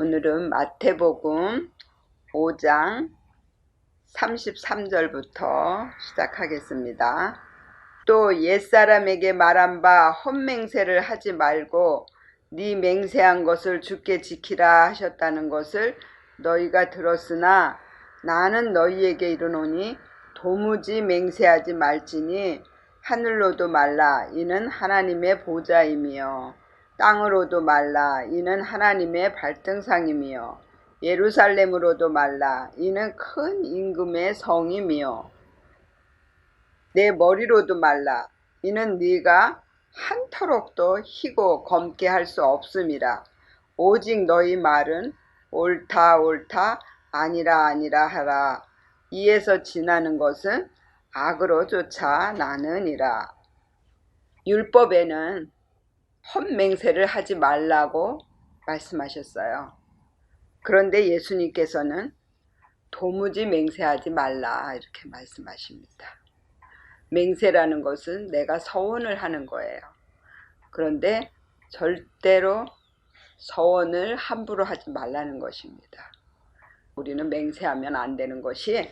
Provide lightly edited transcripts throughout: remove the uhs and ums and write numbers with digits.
오늘은 마태복음 5장 33절부터 시작하겠습니다. 또 옛사람에게 말한 바 헛맹세를 하지 말고 네 맹세한 것을 주께 지키라 하셨다는 것을 너희가 들었으나 나는 너희에게 이르노니 도무지 맹세하지 말지니 하늘로도 말라 이는 하나님의 보좌임이요 땅으로도 말라 이는 하나님의 발등상임이요 예루살렘으로도 말라 이는 큰 임금의 성임이요 내 머리로도 말라 이는 네가 한 터럭도 희고 검게 할 수 없음이라 오직 너희 말은 옳다 옳다 아니라 아니라 하라 이에서 지나는 것은 악으로 쫓아 나느니라. 율법에는 헛맹세를 하지 말라고 말씀하셨어요. 그런데 예수님께서는 도무지 맹세하지 말라 이렇게 말씀하십니다. 맹세라는 것은 내가 서원을 하는 거예요. 그런데 절대로 서원을 함부로 하지 말라는 것입니다. 우리는 맹세하면 안 되는 것이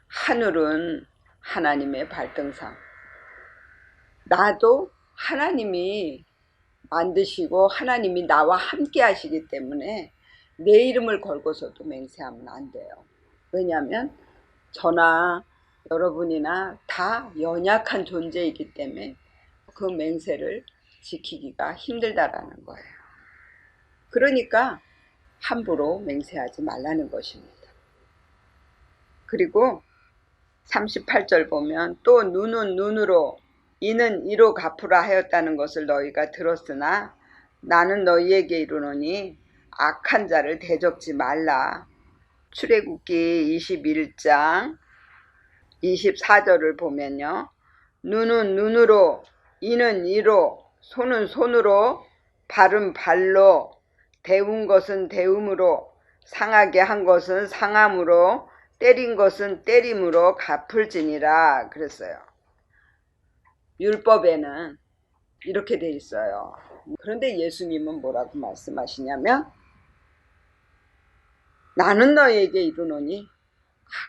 하늘은 하나님의 발등상. 나도 하나님이 만드시고 하나님이 나와 함께 하시기 때문에 내 이름을 걸고서도 맹세하면 안 돼요. 왜냐하면 저나 여러분이나 다 연약한 존재이기 때문에 그 맹세를 지키기가 힘들다라는 거예요. 그러니까 함부로 맹세하지 말라는 것입니다. 그리고 38절 보면 또 눈은 눈으로 이는 이로 갚으라 하였다는 것을 너희가 들었으나 나는 너희에게 이르노니 악한 자를 대적지 말라. 출애굽기 21장 24절을 보면요. 눈은 눈으로 이는 이로 손은 손으로 발은 발로 데운 것은 데움으로 상하게 한 것은 상함으로 때린 것은 때림으로 갚을지니라 그랬어요. 율법에는 이렇게 돼 있어요. 그런데 예수님은 뭐라고 말씀하시냐면 나는 너에게 이르노니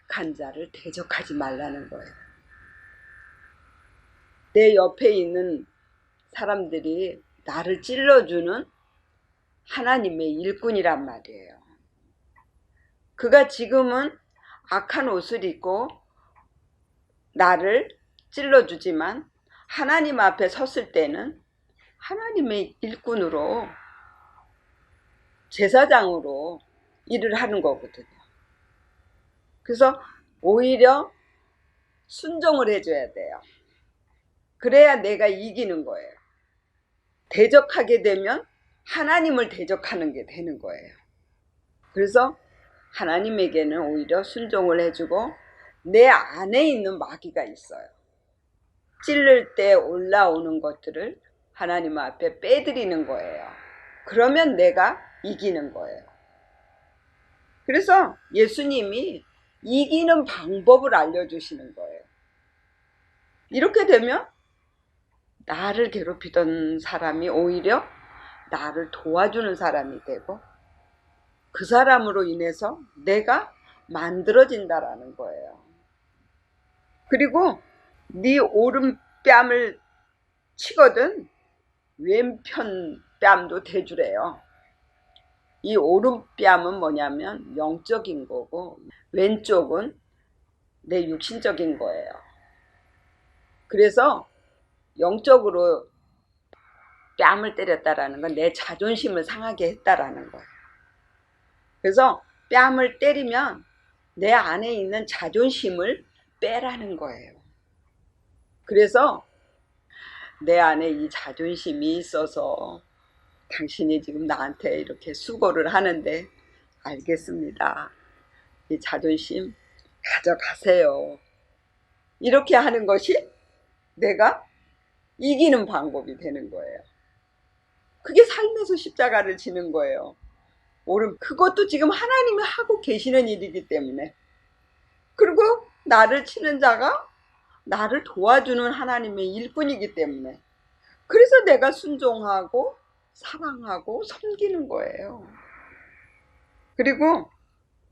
악한 자를 대적하지 말라는 거예요. 내 옆에 있는 사람들이 나를 찔러주는 하나님의 일꾼이란 말이에요. 그가 지금은 악한 옷을 입고 나를 찔러주지만 하나님 앞에 섰을 때는 하나님의 일꾼으로 제사장으로 일을 하는 거거든요. 그래서 오히려 순종을 해줘야 돼요. 그래야 내가 이기는 거예요. 대적하게 되면 하나님을 대적하는 게 되는 거예요. 그래서 하나님에게는 오히려 순종을 해주고 내 안에 있는 마귀가 있어요. 찔를 때 올라오는 것들을 하나님 앞에 빼드리는 거예요. 그러면 내가 이기는 거예요. 그래서 예수님이 이기는 방법을 알려주시는 거예요. 이렇게 되면 나를 괴롭히던 사람이 오히려 나를 도와주는 사람이 되고 그 사람으로 인해서 내가 만들어진다라는 거예요. 그리고 네 오른뺨을 치거든 왼편 뺨도 대주래요. 이 오른뺨은 뭐냐면 영적인 거고 왼쪽은 내 육신적인 거예요. 그래서 영적으로 뺨을 때렸다라는 건 내 자존심을 상하게 했다라는 거예요. 그래서 뺨을 때리면 내 안에 있는 자존심을 빼라는 거예요. 그래서 내 안에 이 자존심이 있어서 당신이 지금 나한테 이렇게 수고를 하는데 알겠습니다. 이 자존심 가져가세요. 이렇게 하는 것이 내가 이기는 방법이 되는 거예요. 그게 삶에서 십자가를 지는 거예요. 그것도 지금 하나님이 하고 계시는 일이기 때문에. 그리고 나를 치는 자가 나를 도와주는 하나님의 일꾼이기 때문에. 그래서 내가 순종하고 사랑하고 섬기는 거예요. 그리고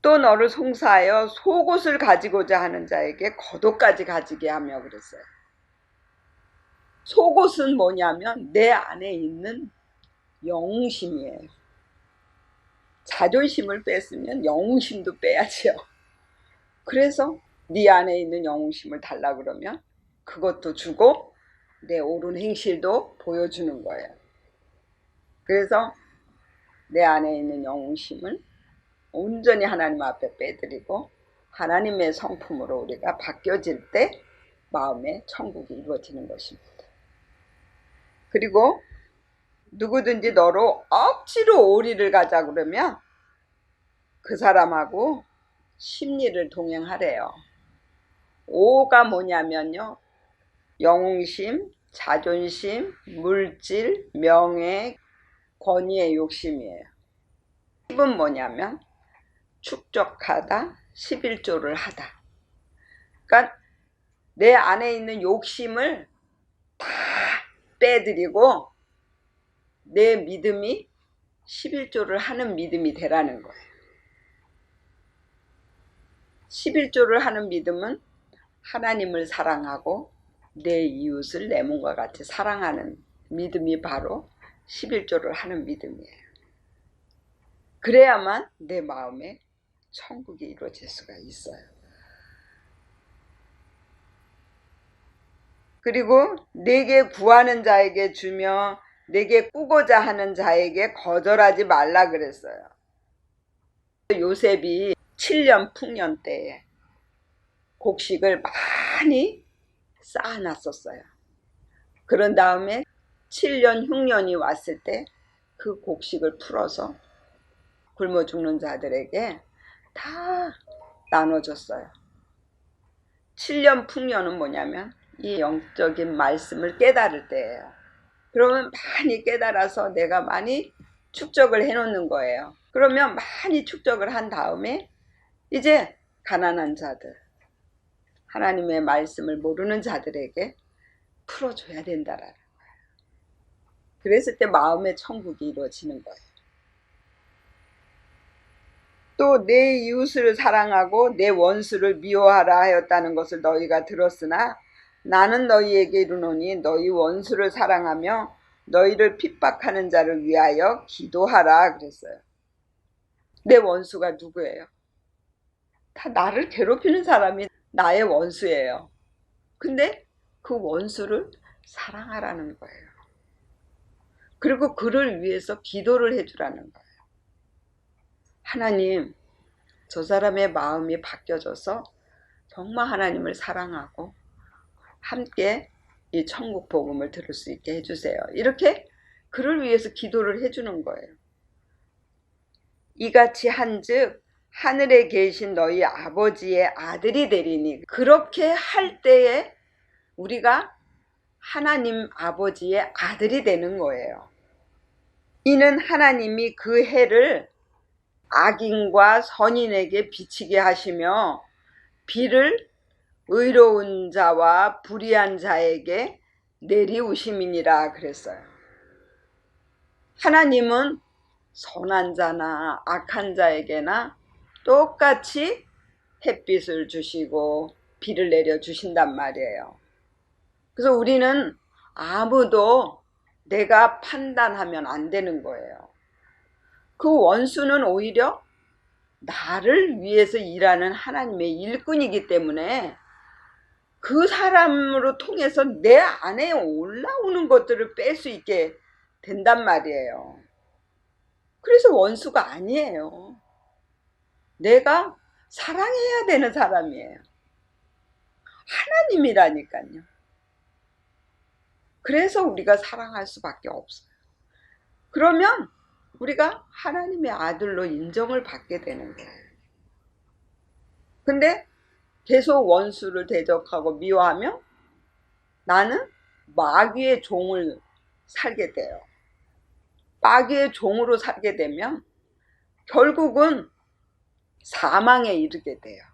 또 너를 송사하여 속옷을 가지고자 하는 자에게 겉옷까지 가지게 하며 그랬어요. 속옷은 뭐냐면 내 안에 있는 영웅심이에요. 자존심을 뺐으면 영웅심도 빼야죠. 그래서 네 안에 있는 영웅심을 달라 그러면 그것도 주고 내 옳은 행실도 보여주는 거예요. 그래서 내 안에 있는 영웅심을 온전히 하나님 앞에 빼드리고 하나님의 성품으로 우리가 바뀌어질 때 마음의 천국이 이루어지는 것입니다. 그리고 누구든지 너로 억지로 오리를 가자 그러면 그 사람하고 심리를 동행하래요. 오가 뭐냐면요, 영웅심, 자존심, 물질, 명예, 권위의 욕심이에요. 10은 뭐냐면 축적하다, 11조를 하다. 그러니까 내 안에 있는 욕심을 다 빼드리고 내 믿음이 11조를 하는 믿음이 되라는 거예요. 11조를 하는 믿음은 하나님을 사랑하고 내 이웃을 내 몸과 같이 사랑하는 믿음이 바로 11조를 하는 믿음이에요. 그래야만 내 마음에 천국이 이루어질 수가 있어요. 그리고 내게 구하는 자에게 주며 내게 꾸고자 하는 자에게 거절하지 말라 그랬어요. 요셉이 7년 풍년 때에 곡식을 많이 쌓아놨었어요. 그런 다음에 7년 흉년이 왔을 때 그 곡식을 풀어서 굶어 죽는 자들에게 다 나눠줬어요. 7년 풍년은 뭐냐면 이 영적인 말씀을 깨달을 때예요. 그러면 많이 깨달아서 내가 많이 축적을 해놓는 거예요. 그러면 많이 축적을 한 다음에 이제 가난한 자들, 하나님의 말씀을 모르는 자들에게 풀어줘야 된다라는 거예요. 그랬을 때 마음의 천국이 이루어지는 거예요. 또 내 이웃을 사랑하고 내 원수를 미워하라 하였다는 것을 너희가 들었으나 나는 너희에게 이르노니 너희 원수를 사랑하며 너희를 핍박하는 자를 위하여 기도하라 그랬어요. 내 원수가 누구예요? 다 나를 괴롭히는 사람이 나의 원수예요. 근데 그 원수를 사랑하라는 거예요. 그리고 그를 위해서 기도를 해주라는 거예요. 하나님, 저 사람의 마음이 바뀌어져서 정말 하나님을 사랑하고 함께 이 천국 복음을 들을 수 있게 해주세요. 이렇게 그를 위해서 기도를 해주는 거예요. 이같이 한즉 하늘에 계신 너희 아버지의 아들이 되리니, 그렇게 할 때에 우리가 하나님 아버지의 아들이 되는 거예요. 이는 하나님이 그 해를 악인과 선인에게 비치게 하시며 비를 의로운 자와 불의한 자에게 내리우심이니라 그랬어요. 하나님은 선한 자나 악한 자에게나 똑같이 햇빛을 주시고 비를 내려 주신단 말이에요. 그래서 우리는 아무도 내가 판단하면 안 되는 거예요. 그 원수는 오히려 나를 위해서 일하는 하나님의 일꾼이기 때문에 그 사람으로 통해서 내 안에 올라오는 것들을 뺄 수 있게 된단 말이에요. 그래서 원수가 아니에요. 내가 사랑해야 되는 사람이에요. 하나님이라니까요. 그래서 우리가 사랑할 수밖에 없어요. 그러면 우리가 하나님의 아들로 인정을 받게 되는 거예요. 근데 계속 원수를 대적하고 미워하면 나는 마귀의 종을 살게 돼요. 마귀의 종으로 살게 되면 결국은 사망에 이르게 돼요.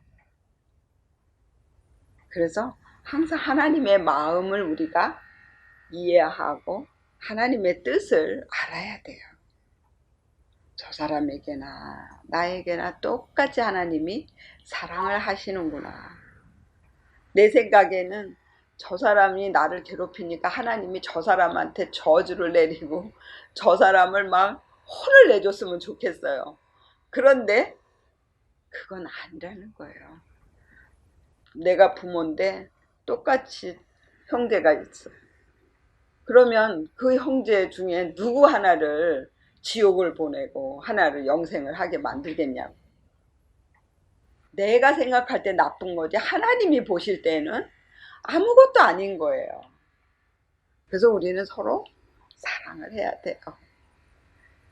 그래서 항상 하나님의 마음을 우리가 이해하고 하나님의 뜻을 알아야 돼요. 저 사람에게나 나에게나 똑같이 하나님이 사랑을 하시는구나. 내 생각에는 저 사람이 나를 괴롭히니까 하나님이 저 사람한테 저주를 내리고 저 사람을 막 혼을 내줬으면 좋겠어요. 그런데 그건 아니라는 거예요. 내가 부모인데 똑같이 형제가 있어요. 그러면 그 형제 중에 누구 하나를 지옥을 보내고 하나를 영생을 하게 만들겠냐고. 내가 생각할 때 나쁜 거지 하나님이 보실 때는 아무것도 아닌 거예요. 그래서 우리는 서로 사랑을 해야 돼요.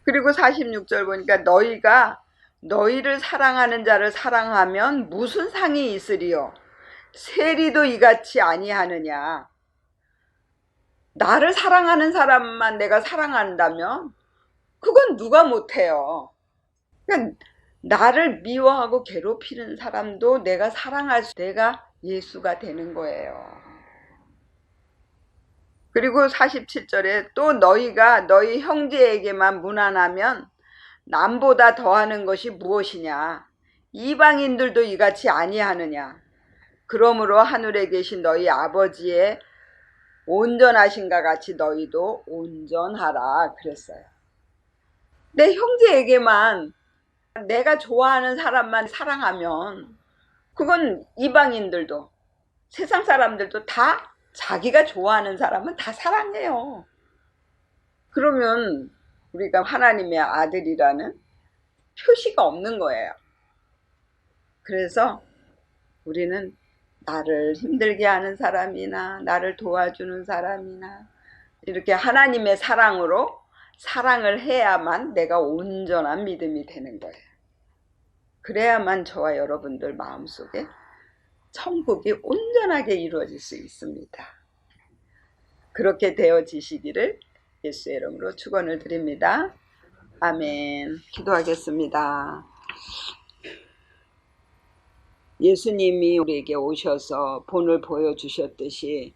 그리고 46절 보니까 너희가 너희를 사랑하는 자를 사랑하면 무슨 상이 있으리요? 세리도 이같이 아니하느냐. 나를 사랑하는 사람만 내가 사랑한다면 그건 누가 못해요. 그러니까 나를 미워하고 괴롭히는 사람도 내가 사랑할 수, 내가 예수가 되는 거예요. 그리고 47절에 또 너희가 너희 형제에게만 무난하면 남보다 더하는 것이 무엇이냐. 이방인들도 이같이 아니하느냐. 그러므로 하늘에 계신 너희 아버지의 온전하신가 같이 너희도 온전하라 그랬어요. 내 형제에게만 내가 좋아하는 사람만 사랑하면 그건 이방인들도 세상 사람들도 다 자기가 좋아하는 사람은 다 사랑해요. 그러면 우리가 하나님의 아들이라는 표시가 없는 거예요. 그래서 우리는 나를 힘들게 하는 사람이나 나를 도와주는 사람이나 이렇게 하나님의 사랑으로 사랑을 해야만 내가 온전한 믿음이 되는 거예요. 그래야만 저와 여러분들 마음속에 천국이 온전하게 이루어질 수 있습니다. 그렇게 되어지시기를 예수의 이름으로 축원을 드립니다. 아멘. 기도하겠습니다. 예수님이 우리에게 오셔서 본을 보여주셨듯이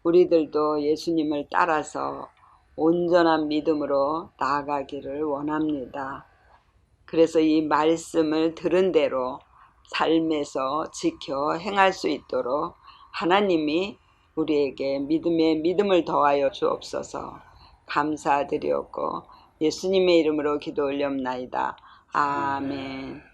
우리들도 예수님을 따라서 온전한 믿음으로 나아가기를 원합니다. 그래서 이 말씀을 들은 대로 삶에서 지켜 행할 수 있도록 하나님이 우리에게 믿음을 더하여 주옵소서. 감사드렸고 예수님의 이름으로 기도 올렵나이다. 아멘.